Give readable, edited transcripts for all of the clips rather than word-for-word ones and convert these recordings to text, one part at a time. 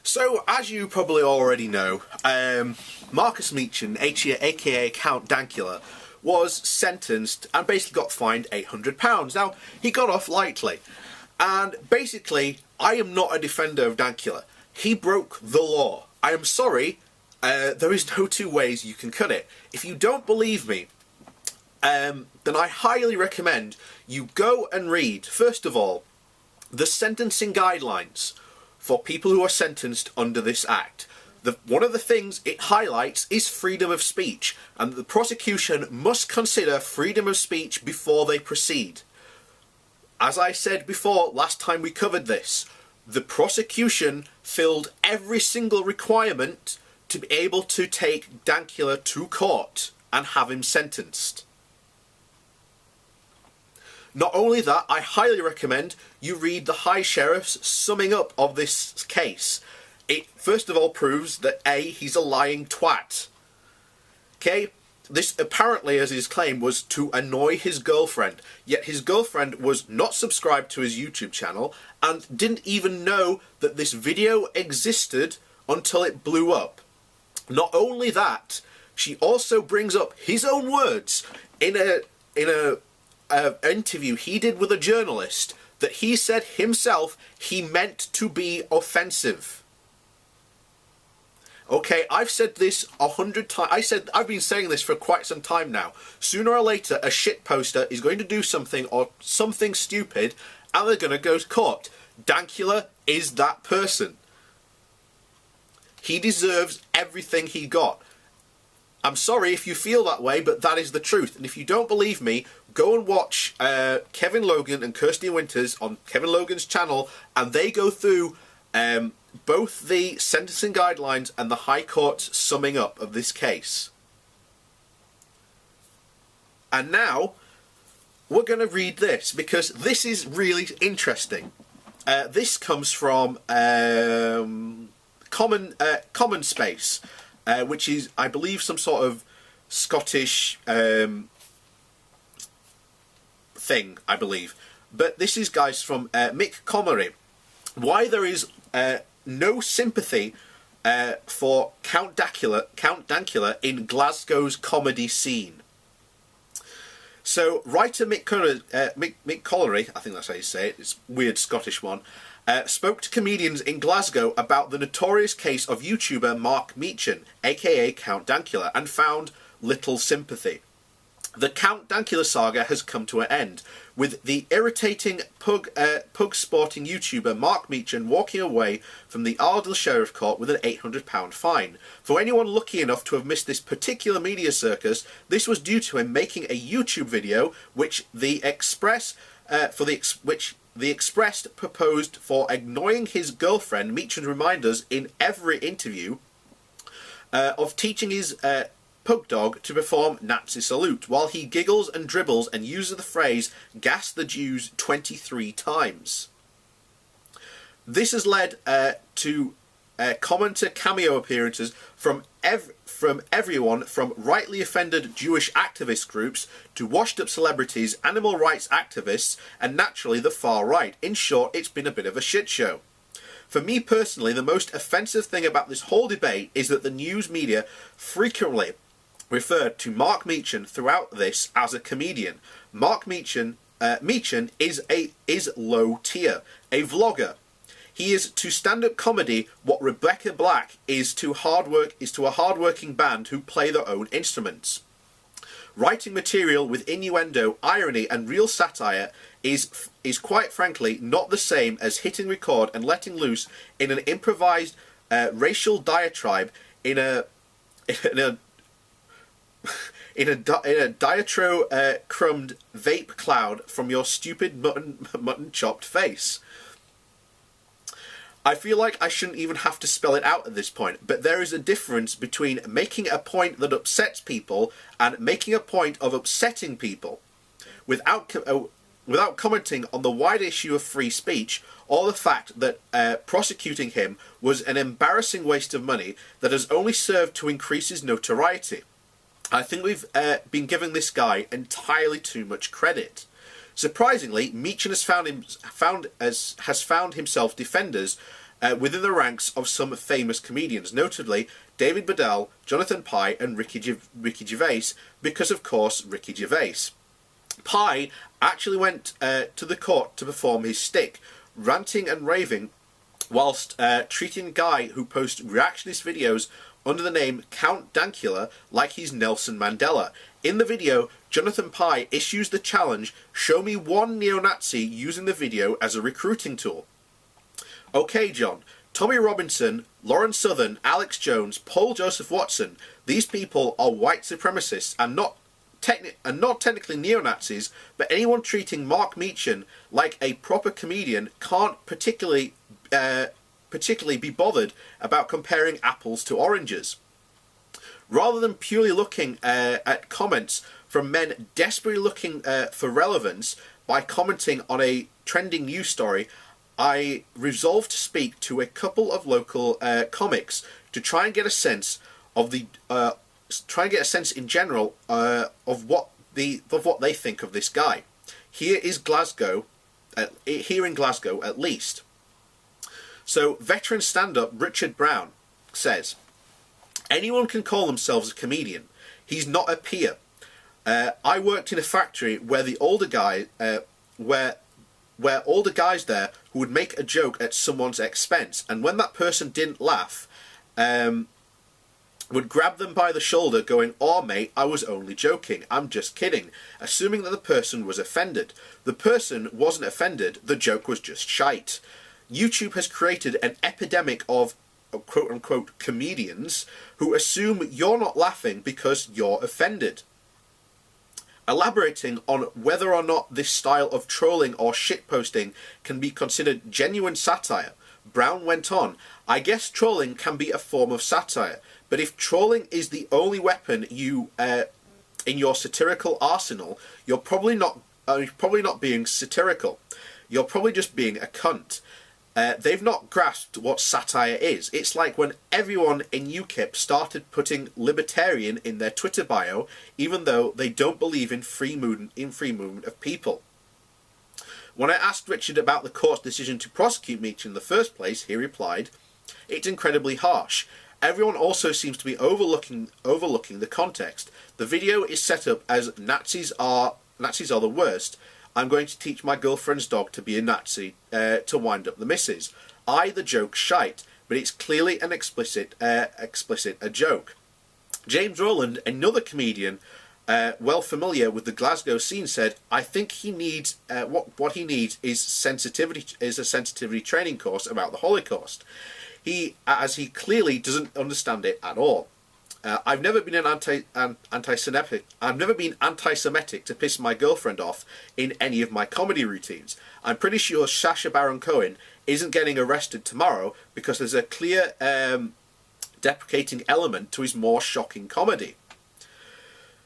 So, as you probably already know, Marcus Meechan, aka Count Dankula, was sentenced and basically got fined £800. Now, he got off lightly. And basically, I am not a defender of Dankula. He broke the law. I am sorry, there is no two ways you can cut it. If you don't believe me, then I highly recommend you go and read, first of all, the sentencing guidelines for people who are sentenced under this act. One of the things it highlights is freedom of speech, and the prosecution must consider freedom of speech before they proceed. As I said before, last time we covered this, the prosecution filled every single requirement to be able to take Dankula to court and have him sentenced. Not only that, I highly recommend you read the High Sheriff's summing up of this case. It first of all proves that A, he's a lying twat. Okay? This apparently, as his claim, was to annoy his girlfriend, yet his girlfriend was not subscribed to his YouTube channel and didn't even know that this video existed until it blew up. Not only that, she also brings up his own words in a interview he did with a journalist that he said himself he meant to be offensive. Okay, I've said this 100 times. I've been saying this for quite some time now. Sooner or later, a shit poster is going to do something or something stupid, and they're going to go to court. Dankula is that person. He deserves everything he got. I'm sorry if you feel that way, but that is the truth. And if you don't believe me, go and watch Kevin Logan and Kirsty Winters on Kevin Logan's channel, and they go through both the sentencing guidelines and the High Court's summing up of this case. And now, we're going to read this, because this is really interesting. This comes from Common Space, which is, I believe, some sort of Scottish thing, I believe. But this is, guys, from Mick Comery. Why there is no sympathy for Count Dankula in Glasgow's comedy scene. So, writer Mick Collery, I think that's how you say it, it's a weird Scottish one, spoke to comedians in Glasgow about the notorious case of YouTuber Mark Meechan, aka Count Dankula, and found little sympathy. The Count Dankula saga has come to an end, with the irritating pug-sporting YouTuber Mark Meechan walking away from the Ardell Sheriff Court with an £800 fine. For anyone lucky enough to have missed this particular media circus, this was due to him making a YouTube video which the Express proposed for annoying his girlfriend. Meechan reminds us in every interview of teaching his pug dog to perform Nazi salute, while he giggles and dribbles and uses the phrase "gas the Jews" 23 times. This has led to commenter cameo appearances from everyone from rightly offended Jewish activist groups to washed up celebrities, animal rights activists, and naturally the far right. In short, it's been a bit of a shit show. For me personally, the most offensive thing about this whole debate is that the news media frequently referred to Mark Meechan throughout this as a comedian. Mark Meechan is low tier, a vlogger. He is to stand-up comedy what Rebecca Black is to a hard-working band who play their own instruments. Writing material with innuendo, irony, and real satire is quite frankly not the same as hitting record and letting loose in an improvised racial diatribe in a diatro-crumbed vape cloud from your stupid mutton-chopped face. I feel like I shouldn't even have to spell it out at this point, but there is a difference between making a point that upsets people and making a point of upsetting people. Without commenting on the wide issue of free speech, or the fact that prosecuting him was an embarrassing waste of money that has only served to increase his notoriety. I think we've been giving this guy entirely too much credit. Surprisingly, Meechan has found himself defenders within the ranks of some famous comedians, notably David Baddiel, Jonathan Pie, and Ricky Gervais, because of course Ricky Gervais. Pie actually went to the court to perform his stick, ranting and raving whilst treating a guy who posts reactionist videos under the name Count Dankula like he's Nelson Mandela. In the video, Jonathan Pie issues the challenge, show me one neo-Nazi using the video as a recruiting tool. Okay, John, Tommy Robinson, Lauren Southern, Alex Jones, Paul Joseph Watson, these people are white supremacists and not technically neo-Nazis, but anyone treating Mark Meechan like a proper comedian can't particularly be bothered about comparing apples to oranges. Rather than purely looking at comments from men desperately looking for relevance by commenting on a trending news story, I resolved to speak to a couple of local comics to try and get a sense of in general of what they think of this guy. Here in Glasgow, at least. So, veteran stand-up Richard Brown says, anyone can call themselves a comedian. He's not a peer. I worked in a factory where the older guy, where older guys there who would make a joke at someone's expense, and when that person didn't laugh, would grab them by the shoulder going, "Oh mate, I was only joking, I'm just kidding," assuming that the person was offended. The person wasn't offended, the joke was just shite. YouTube has created an epidemic of quote-unquote comedians who assume you're not laughing because you're offended. Elaborating on whether or not this style of trolling or shitposting can be considered genuine satire, Brown went on, I guess trolling can be a form of satire, but if trolling is the only weapon you in your satirical arsenal, you're probably not being satirical. You're probably just being a cunt. They've not grasped what satire is. It's like when everyone in UKIP started putting libertarian in their Twitter bio, even though they don't believe in free movement of people. When I asked Richard about the court's decision to prosecute Meechan in the first place, he replied, "It's incredibly harsh. Everyone also seems to be overlooking the context. The video is set up as Nazis are the worst. I'm going to teach my girlfriend's dog to be a Nazi to wind up the missus. The joke's shite, but it's clearly an explicit a joke." James Rowland, another comedian well familiar with the Glasgow scene, said, "I think he needs what he needs is a sensitivity training course about the Holocaust. As he clearly doesn't understand it at all. I've never been anti-Semitic. I've never been anti-Semitic to piss my girlfriend off in any of my comedy routines. I'm pretty sure Sacha Baron Cohen isn't getting arrested tomorrow because there's a clear deprecating element to his more shocking comedy."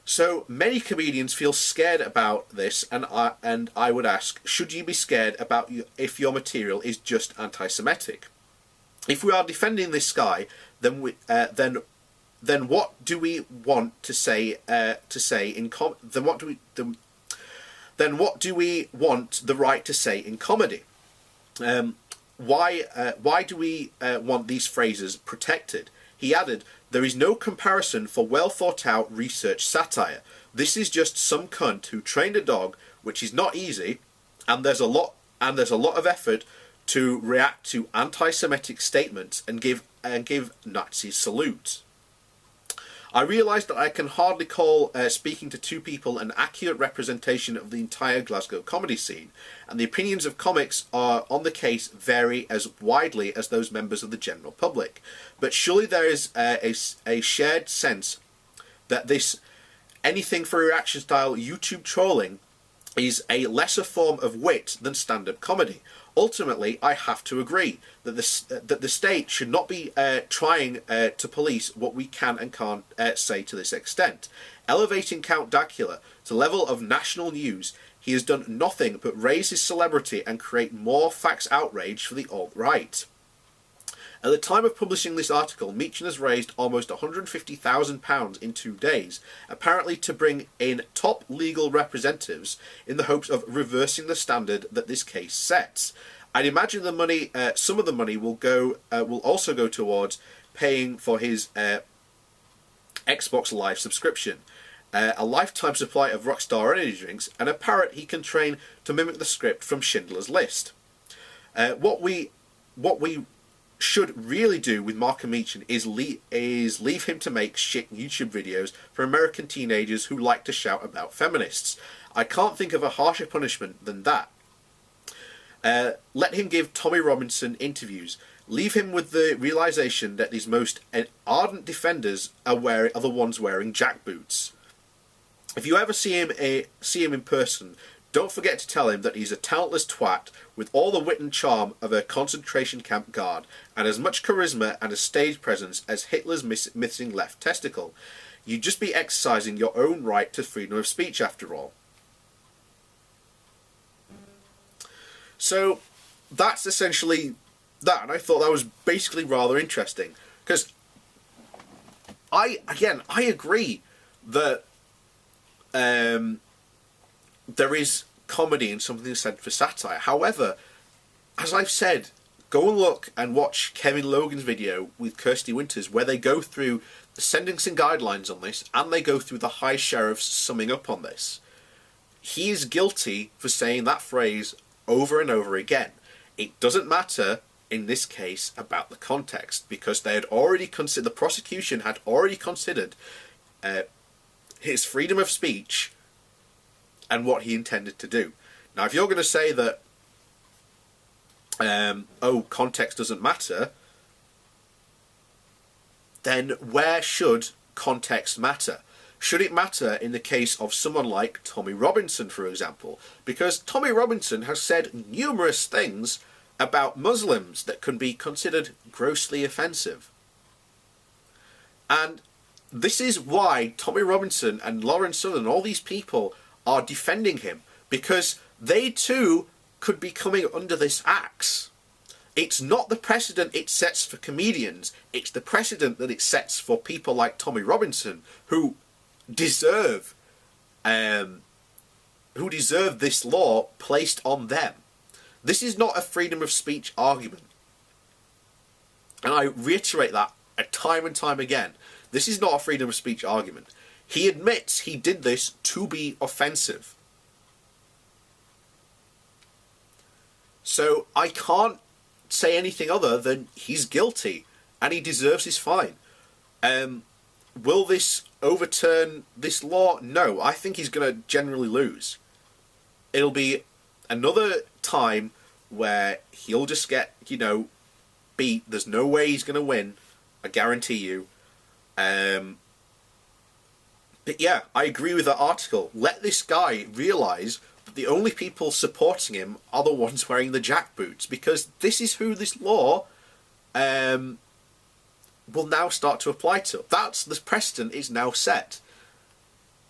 So many comedians feel scared about this, and I would ask, should you be scared about if your material is just anti-Semitic? If we are defending this guy, then what do we want to say? Then what do we want the right to say in comedy? Why do we want these phrases protected? He added, "There is no comparison for well thought out research satire. This is just some cunt who trained a dog, which is not easy, and there's a lot of effort to react to anti-Semitic statements and give Nazis salute." I realised that I can hardly call speaking to two people an accurate representation of the entire Glasgow comedy scene, and the opinions of comics on the case vary as widely as those members of the general public. But surely there is a shared sense that this anything for reaction style YouTube trolling is a lesser form of wit than stand-up comedy. Ultimately, I have to agree that the state should not be trying to police what we can and can't say to this extent. Elevating Count Dankula to the level of national news, he has done nothing but raise his celebrity and create more fax outrage for the alt-right. At the time of publishing this article, Meechan has raised almost £150,000 in 2 days, apparently to bring in top legal representatives in the hopes of reversing the standard that this case sets. I'd imagine the money, some of the money will also go towards paying for his Xbox Live subscription, a lifetime supply of Rockstar energy drinks, and a parrot he can train to mimic the script from Schindler's List. What we should really do with Markham Meechan is leave him to make shit YouTube videos for American teenagers who like to shout about feminists. I can't think of a harsher punishment than that. Let him give Tommy Robinson interviews. Leave him with the realization that his most ardent defenders are the ones wearing jackboots. If you ever see him in person, don't forget to tell him that he's a talentless twat with all the wit and charm of a concentration camp guard, and as much charisma and a stage presence as Hitler's missing left testicle. You'd just be exercising your own right to freedom of speech after all. So that's essentially that, and I thought that was basically rather interesting, because I agree that there is comedy in something said for satire. However, as I've said, go and look and watch Kevin Logan's video with Kirsty Winters, where they go through the sentencing guidelines on this, and they go through the High Sheriff's summing up on this. He is guilty for saying that phrase over and over again. It doesn't matter in this case about the context, because they had already considered, the prosecution had already considered his freedom of speech and what he intended to do. Now, if you're going to say that, context doesn't matter, then where should context matter? Should it matter in the case of someone like Tommy Robinson, for example? Because Tommy Robinson has said numerous things about Muslims that can be considered grossly offensive. And this is why Tommy Robinson and Lawrence Southern, all these people, are defending him, because they too could be coming under this axe. It's not the precedent it sets for comedians, it's the precedent that it sets for people like Tommy Robinson, who deserve this law placed on them. This is not a freedom of speech argument. And I reiterate that time and time again. This is not a freedom of speech argument. He admits he did this to be offensive. So I can't say anything other than he's guilty and he deserves his fine. Will this overturn this law? No, I think he's going to generally lose. It'll be another time where he'll just get, beat. There's no way he's going to win, I guarantee you. But yeah, I agree with that article. Let this guy realise that the only people supporting him are the ones wearing the jackboots, because this is who this law will now start to apply to. That's the precedent is now set.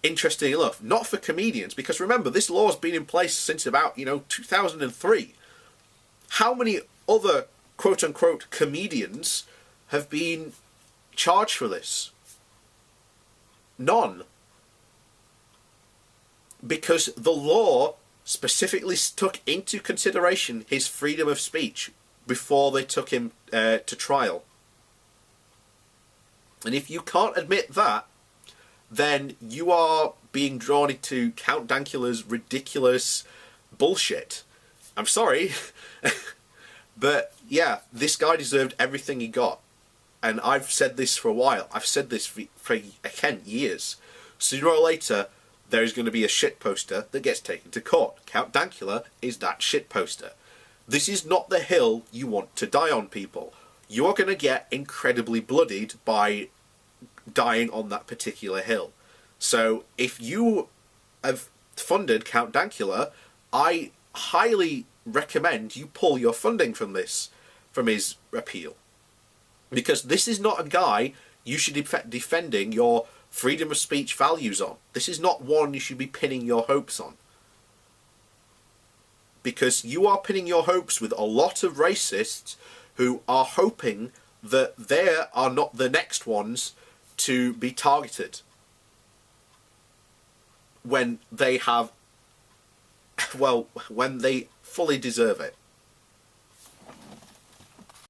Interesting enough, not for comedians, because remember, this law has been in place since about 2003. How many other quote-unquote comedians have been charged for this? None. Because the law specifically took into consideration his freedom of speech before they took him to trial. And if you can't admit that, then you are being drawn into Count Dankula's ridiculous bullshit. I'm sorry, but yeah, this guy deserved everything he got. And I've said this for a while. I've said this for again, years. Sooner or later, there is going to be a shit poster that gets taken to court. Count Dankula is that shit poster. This is not the hill you want to die on, people. You are going to get incredibly bloodied by dying on that particular hill. So if you have funded Count Dankula, I highly recommend you pull your funding from his appeal. Because this is not a guy you should be defending your freedom of speech values on. This is not one you should be pinning your hopes on. Because you are pinning your hopes with a lot of racists who are hoping that they are not the next ones to be targeted when they have, well, when they fully deserve it.